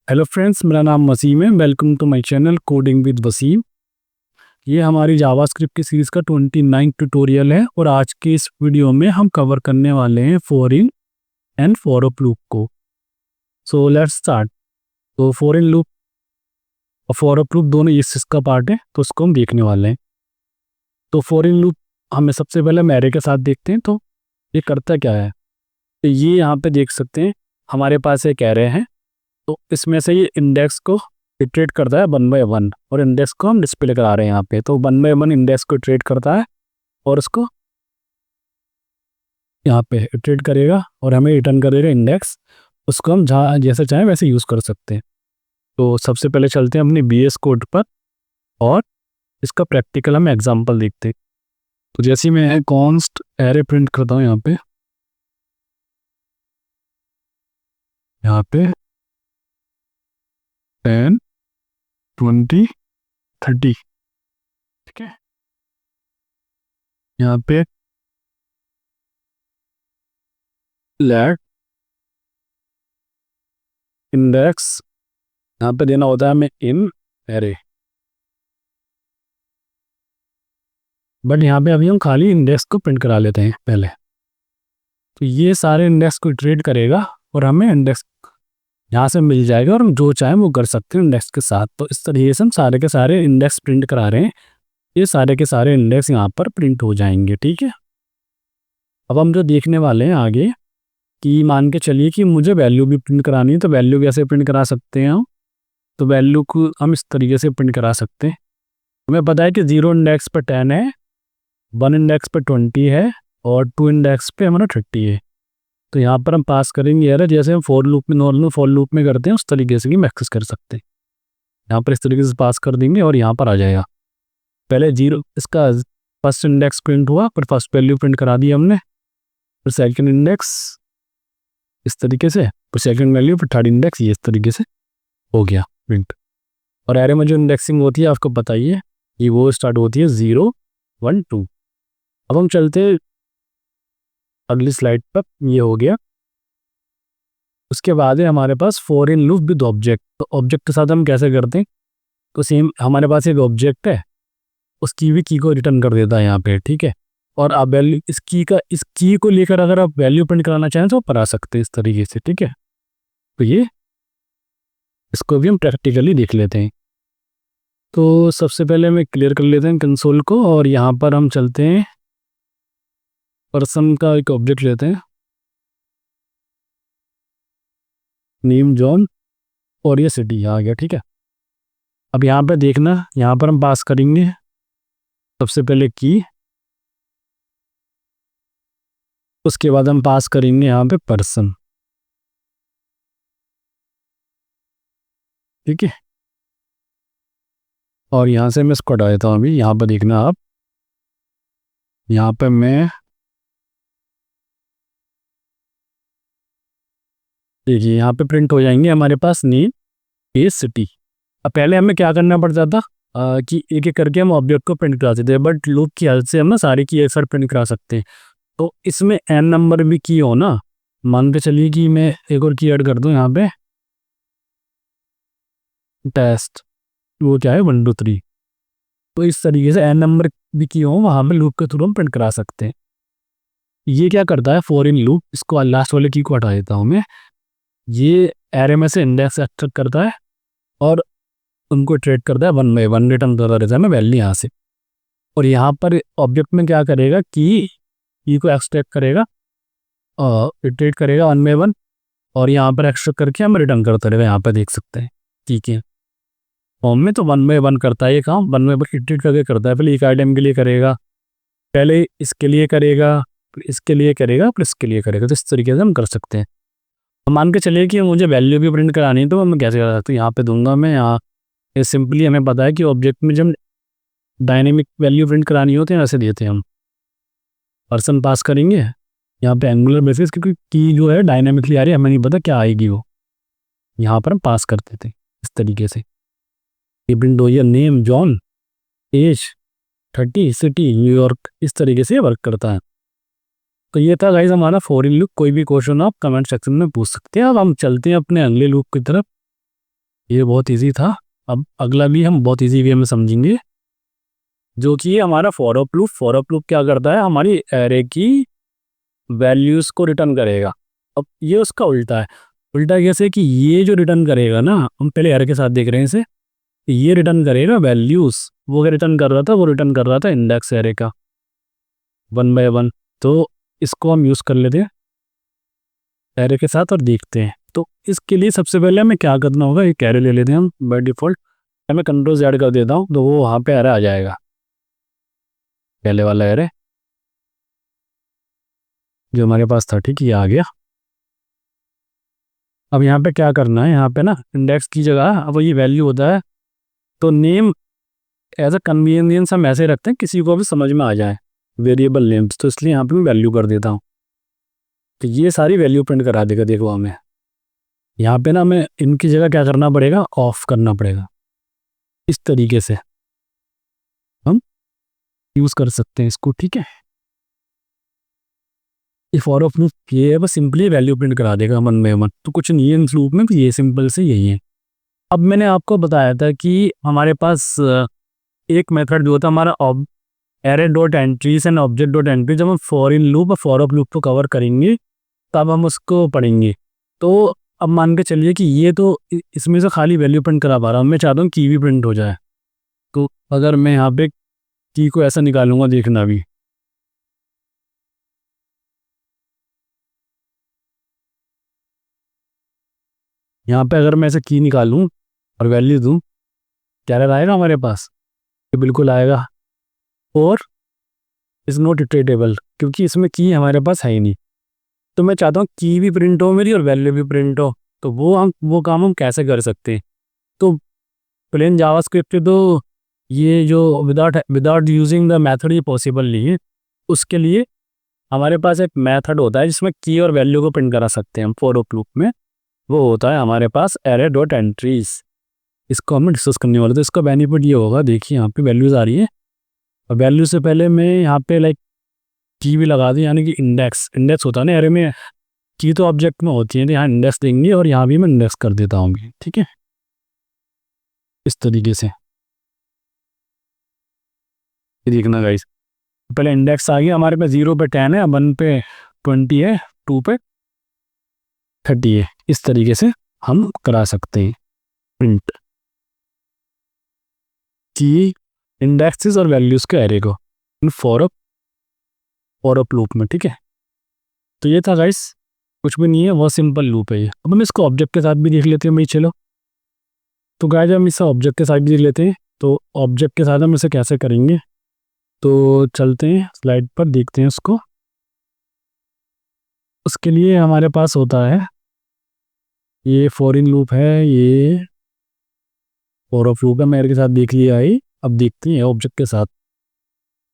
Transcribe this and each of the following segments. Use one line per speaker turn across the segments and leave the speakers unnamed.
Hello friends, मेरा नाम वसीम है। Welcome to my channel coding with Waseem. ये हमारी जावास्क्रिप्ट की सीरीज़ का 29 ट्यूटोरियल है और आज की इस वीडियो में हम कवर करने वाले हैं for in and for a loop को। So let's start. तो फॉर इन लूप और फॉर अ लूप दोनों इस का पार्ट है, तो उसको हम देखने वाले हैं। तो फॉर इन लूप हमें सबसे पहले हम एरे के साथ देखते हैं। तो ये करता क्या है, तो ये यहाँ पे देख सकते हैं हमारे पास एक एरे है। तो इसमें से ये इंडेक्स को इटरेट करता है 1 बाय 1 और इंडेक्स को हम डिस्प्ले करा रहे हैं यहाँ पे। तो 1 बाय 1 इंडेक्स को इटरेट करता है और उसको यहाँ पे इटरेट करेगा और हमें रिटर्न करेगा इंडेक्स। उसको हम जहाँ जैसे चाहें वैसे यूज़ कर सकते हैं। तो सबसे पहले चलते हैं अपने बीएस कोड पर और इसका प्रैक्टिकल हम एग्जाम्पल देखते हैं। तो जैसे ही मैं कॉन्स्ट एरे प्रिंट करता हूँ यहाँ पे 10 20 30, ठीक है। यहाँ पे लेट इंडेक्स यहाँ पे देना होता है हमें इन एरे, बट यहाँ पे अभी हम खाली इंडेक्स को प्रिंट करा लेते हैं पहले। तो ये सारे इंडेक्स को इटरेट करेगा और हमें इंडेक्स यहाँ से मिल जाएगा और हम जो चाहें वो कर सकते हैं इंडेक्स के साथ। तो इस तरीके से हम सारे के सारे इंडेक्स प्रिंट करा रहे हैं। ये सारे के सारे इंडेक्स यहाँ पर प्रिंट हो जाएंगे, ठीक है। अब हम जो देखने वाले हैं आगे कि मान के चलिए कि मुझे वैल्यू भी प्रिंट करानी है। तो वैल्यू कैसे प्रिंट करा सकते हैं हम, तो वैल्यू को हम इस तरीके से प्रिंट करा सकते हैं। हमें पता है कि 0 इंडेक्स पर 10 है, 1 इंडेक्स पर 20 है और 2 इंडेक्स पे हमारा 30 है। तो यहाँ पर हम पास करेंगे एरर, जैसे हम फॉर लूप में नॉर्मल फॉर लूप में करते हैं उस तरीके से भी हम एक्सेस कर सकते हैं। यहाँ पर इस तरीके से पास कर देंगे और यहाँ पर आ जाएगा। पहले 0 इसका फर्स्ट इंडेक्स प्रिंट हुआ, पर फर्स्ट वैल्यू प्रिंट करा दी हमने। फिर सेकंड इंडेक्स इस तरीके से, फिर सेकंड वैल्यू, फिर थर्ड इंडेक्स, ये इस तरीके से हो गया प्रिंट। और एरे में जो इंडेक्सिंग होती है आपको बताइए कि वो स्टार्ट होती है 0 1 2। अब हम चलते अगली स्लाइड पर। ये हो गया। उसके बाद है हमारे पास for in loop with object. तो ऑब्जेक्ट के साथ हम कैसे करते हैं, तो सेम हमारे पास एक ऑब्जेक्ट है, उसकी भी की को रिटर्न कर देता है यहाँ पे, ठीक है। और आप वैल्यू इस की को लेकर अगर आप वैल्यू प्रिंट कराना चाहें तो करा सकते हैं इस तरीके से, ठीक है। तो ये इसको भी हम प्रैक्टिकली देख लेते हैं। तो सबसे पहले हमें क्लियर कर लेते हैं कंसोल को और यहाँ पर हम चलते हैं पर्सन का एक ऑब्जेक्ट लेते हैं, नेम जॉन, और ये सिटी आ गया, ठीक है। अब यहाँ पे देखना, यहाँ पर हम पास करेंगे सबसे पहले की, उसके बाद हम पास करेंगे यहाँ पे पर्सन, ठीक है। और यहाँ से मैं इसको हटा देता हूँ। अभी यहाँ पर देखना आप, यहाँ पे मैं देखिए यहाँ पे प्रिंट हो जाएंगे हमारे पास नेम ए सिटी। अब पहले हमें क्या करना पड़ता था कि एक एक करके हम ऑब्जेक्ट को प्रिंट कराते थे, बट लूप की हेल्प से हम ना सारी की एक साथ प्रिंट करा सकते हैं। तो इसमें एन नंबर भी की हो ना, मान के चलिए कि मैं एक और की ऐड कर दूं यहाँ पे, टेस्ट, वो क्या है 1 2 3। तो इस तरीके से एन नंबर भी की हो वहाँ पे लूप के थ्रू हम प्रिंट करा सकते हैं। ये क्या करता है फॉर इन लूप, इसको लास्ट वाले की को हटा देता हूँ मैं। ये एरे में से इंडेक्स एक्सट्रैक्ट करता है और उनको ट्रेड करता है 1 बाय 1 रिटर्न करता रहता है मैं वैल्यू यहाँ से। और यहाँ पर ऑब्जेक्ट में क्या करेगा की को एक्सट्रैक्ट करेगा और इटरेट करेगा 1 बाय 1 और यहाँ पर एक्सट्रैक्ट करके हम रिटर्न करता रहेगा। यहाँ पर देख सकते हैं, ठीक है। फॉर्म में तो 1 बाय 1 करता है ये काम, 1 बाय 1 इटरेट करके करता है। पहले एक आइटम के लिए करेगा, पहले इसके लिए करेगा, फिर इसके लिए करेगा, फिर इसके लिए करेगा। तो इस तरीके से हम कर सकते हैं। मान के चलिए कि मुझे वैल्यू भी प्रिंट करानी है, तो मैं कैसे कर सकता हूँ, यहाँ पे दूंगा मैं। यहाँ सिंपली हमें पता है कि ऑब्जेक्ट में जब डायनेमिक वैल्यू प्रिंट करानी होती है ऐसे देते हैं हम, पर्सन पास करेंगे यहाँ पे एंगुलर बेसिस, क्योंकि की जो है डायनेमिकली आ रही है, हमें नहीं पता क्या आएगी वो। यहाँ पर हम पास करते थे इस तरीके से। ये प्रिंट हो गया name John, age 30, city New York. इस तरीके से वर्क करता है। तो ये था गाइस हमारा फॉर इन लूप। कोई भी क्वेश्चन आप कमेंट सेक्शन में पूछ सकते हैं। अब हम चलते हैं अपने अगले लूप की तरफ। ये बहुत इजी था। अब अगला भी हम बहुत इजी वे में समझेंगे, जो कि ये हमारा for of loop. For of loop क्या करता है, हमारी एरे की वैल्यूज़ को रिटर्न करेगा। अब ये उसका उल्टा है। उल्टा कैसे कि ये जो रिटर्न करेगा ना, हम पहले एरे के साथ देख रहे हैं इसे, ये रिटर्न करेगा वैल्यूज़। वो क्या रिटर्न कर रहा था, वो रिटर्न कर रहा था इंडेक्स एरे का 1 बाय 1। तो इसको हम यूज़ कर लेते हैं एरे के साथ और देखते हैं। तो इसके लिए सबसे पहले हमें क्या करना होगा, एक एरे ले लेते हैं हम बाय डिफ़ॉल्ट। मैं Ctrl Z कर देता हूँ तो वो वहाँ पे एरे आ जाएगा, पहले वाला एरे जो हमारे पास था। ठीक है, ये आ गया। अब यहाँ पे क्या करना है, यहाँ पे ना इंडेक्स की जगह अब ये वैल्यू होता है, तो नेम एज अ कन्वीनियंस हम ऐसे रखते हैं किसी को भी समझ में आ जाए, वेरिएबल नेम्स। तो इसलिए यहाँ पे मैं वैल्यू कर देता हूँ, तो ये सारी वैल्यू प्रिंट करा देगा। देखो हमें यहाँ पे ना हमें इनकी जगह क्या करना पड़ेगा, ऑफ करना पड़ेगा। इस तरीके से हम यूज़ कर सकते हैं इसको। ठीक है, ये फॉर ऑफ लूप ये है, बस सिंपली वैल्यू प्रिंट करा देगा मन में मन। तो कुछ नहीं है इस लूप में, ये सिंपल से यही है। अब मैंने आपको बताया था कि हमारे पास एक मेथड जो होता है हमारा array dot entries and object dot entry. जब हम फॉर इन लूप और फॉर ऑफ लूप को कवर करेंगे तब हम उसको पढ़ेंगे। तो अब मान के चलिए कि ये तो इसमें से खाली वैल्यू प्रिंट करा पा रहा हूँ, मैं चाहता हूँ की भी प्रिंट हो जाए। तो अगर मैं यहाँ पे की को ऐसा निकालूंगा, देखना भी, यहाँ पे अगर मैं ऐसे की निकालूँ और वैल्यू दूँ, क्या आएगा हमारे पास, ये बिल्कुल आएगा। और इज़ नॉट इटरेटेबल, क्योंकि इसमें की हमारे पास है ही नहीं। तो मैं चाहता हूँ की भी प्रिंट हो मेरी और वैल्यू भी प्रिंट हो। तो वो काम हम कैसे कर सकते हैं। तो प्लेन जावास्क्रिप्ट तो ये जो विदाउट यूजिंग द मेथड ये पॉसिबल नहीं है। उसके लिए हमारे पास एक मेथड होता है जिसमें की और वैल्यू को प्रिंट करा सकते हैं हम फॉर ऑफ लूप में। वो होता है हमारे पास एरे डॉट एंट्रीज। इसको हम डिस्कस करने वाले। तो इसका बेनिफिट ये होगा, देखिए यहाँ पे वैल्यूज़ आ रही है और वैल्यू से पहले मैं यहाँ पे लाइक की भी लगा दूँ, यानी कि इंडेक्स होता है ना एरे में, की तो ऑब्जेक्ट में होती है, तो यहाँ इंडेक्स देंगे और यहाँ भी मैं इंडेक्स कर देता हूँ। ठीक है, इस तरीके से ये देखना गाइस। पहले इंडेक्स आ गया हमारे पे, 0 पे 10 है, 1 पे 20 है, 2 पे 30 है। इस तरीके से हम करा सकते हैं प्रिंट की इंडेक्सेस और वैल्यूज़ के एरे को इन फॉर ऑफ लूप में। ठीक है, तो ये था गाइस, कुछ भी नहीं है, बहुत सिंपल लूप है ये। अब हम इसको ऑब्जेक्ट के साथ भी देख लेते हैं भाई, चलो। तो गाइस हम इसे ऑब्जेक्ट के साथ भी देख लेते हैं। तो ऑब्जेक्ट के साथ हम इसे कैसे करेंगे, तो चलते हैं स्लाइड पर, देखते हैं उसको। उसके लिए हमारे पास होता है ये फॉर इन लूप है, ये फॉर ऑफ लूप है, मेरे के साथ देख लिया है। अब देखते हैं ऑब्जेक्ट के साथ।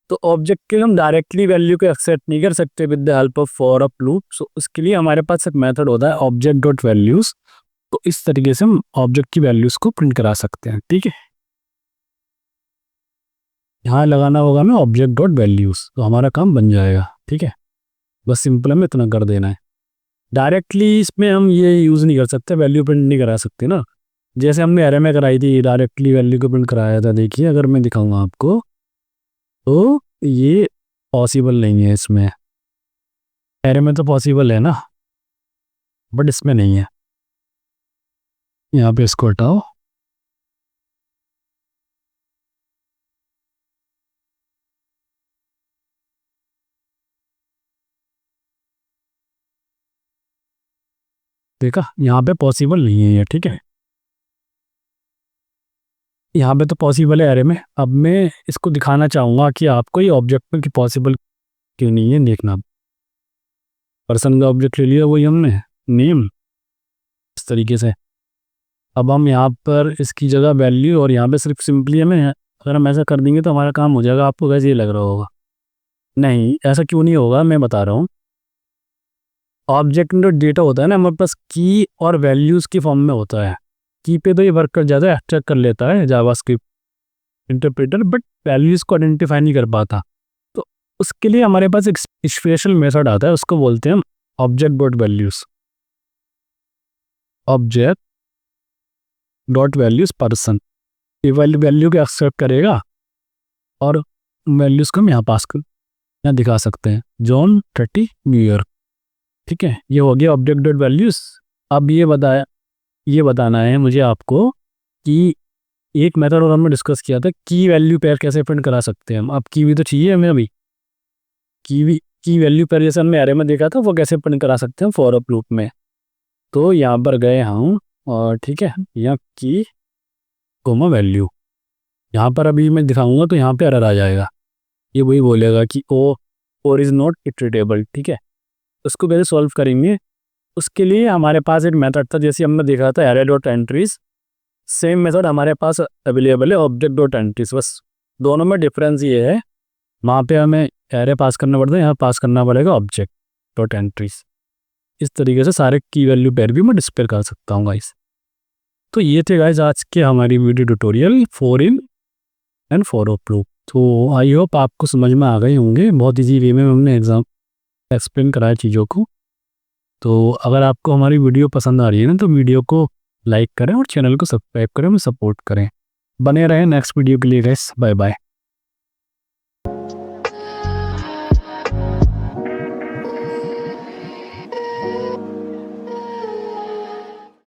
तो ऑब्जेक्ट के हम डायरेक्टली वैल्यू को एक्सेप्ट नहीं कर सकते with the help of for of loop. So उसके लिए हमारे पास एक मेथड होता है ऑब्जेक्ट डॉट वैल्यूज। तो इस तरीके से हम ऑब्जेक्ट की वैल्यूज को प्रिंट करा सकते हैं। ठीक है, यहाँ लगाना होगा हमें ऑब्जेक्ट डॉट वैल्यूज, तो हमारा काम बन जाएगा। ठीक है, बस सिंपल हमें इतना कर देना है। डायरेक्टली इसमें हम ये यूज़ नहीं कर सकते, वैल्यू प्रिंट नहीं करा सकते ना, जैसे हमने एरे में कराई थी डायरेक्टली वैल्यू को प्रिंट कराया था। देखिए अगर मैं दिखाऊंगा आपको तो ये पॉसिबल नहीं है इसमें। एरे में तो पॉसिबल है ना, बट इसमें नहीं है। यहाँ पे इसको हटाओ, देखा, यहाँ पे पॉसिबल नहीं है ये। ठीक है, यहाँ पे तो पॉसिबल है एरे में। अब मैं इसको दिखाना चाहूँगा कि आपको ये ऑब्जेक्ट में कि पॉसिबल क्यों नहीं है। देखना, पर्सन का ऑब्जेक्ट ले लिया वही हमने, नेम, इस तरीके से। अब हम यहाँ पर इसकी जगह वैल्यू और यहाँ पे सिर्फ सिंपली हमें, अगर हम ऐसा कर देंगे तो हमारा काम हो जाएगा। आपको कैसे ये लग रहा होगा, नहीं ऐसा क्यों नहीं होगा, मैं बता रहा हूँ। ऑब्जेक्ट में जो डेटा होता है ना हमारे पास की और वैल्यूज़ की फॉर्म में होता है। की पे तो ये वर्क कर ज़्यादा एक्सट्रैक्ट कर लेता है जावास्क्रिप्ट इंटरप्रेटर, बट वैल्यूज़ को आइडेंटिफाई नहीं कर पाता। तो उसके लिए हमारे पास एक स्पेशल मेथड आता है, उसको बोलते हैं हम object dot values. Object dot values person, ये वैल्यू को एक्सेप्ट करेगा और वैल्यूज़ को हम यहाँ पास कर यहाँ दिखा सकते हैं, जॉन 30 न्यू ईयर। ठीक है, ये हो गया ऑब्जेक्ट डॉट वैल्यूज़। अब ये बताना है मुझे आपको कि एक मेथड और हमने डिस्कस किया था, की वैल्यू पेयर कैसे प्रिंट करा सकते हैं हम। अब की भी तो चाहिए हमें, अभी की वैल्यू पेयर जैसे हमने एरे में देखा था वो कैसे प्रिंट करा सकते हैं फॉर अप लूप में। तो यहाँ पर गए हम और ठीक है, यहाँ की कोमा वैल्यू, यहाँ पर अभी मैं दिखाऊंगा तो यहाँ पे एरर आ जाएगा, ये वही बोलेगा कि और इज़ नॉट इटरेटेबल। ठीक है, उसको कैसे सॉल्व करेंगे, उसके लिए हमारे पास एक मेथड था जैसे हमने देखा था array dot entries, same method हमारे पास अवेलेबल है ऑब्जेक्ट डॉट एंट्रीज। बस दोनों में डिफरेंस ये है, वहाँ पे हमें एरे पास करना पड़ता है, यहाँ पास करना पड़ेगा ऑब्जेक्ट डॉट एंट्रीज। इस तरीके से सारे की वैल्यू पेयर भी मैं डिस्प्ले कर सकता हूँ गाइस। तो ये थे गाइस आज के हमारी video tutorial for in and for up loop. तो आई होप आपको समझ में आ गए होंगे, बहुत ईजी वे में हमने एक्सप्लेन कराया चीज़ों को। तो अगर आपको हमारी वीडियो पसंद आ रही है ना तो वीडियो को लाइक करें और चैनल को सब्सक्राइब करें, हमें सपोर्ट करें। बने रहें नेक्स्ट वीडियो के लिए गाइस, बाय बाय।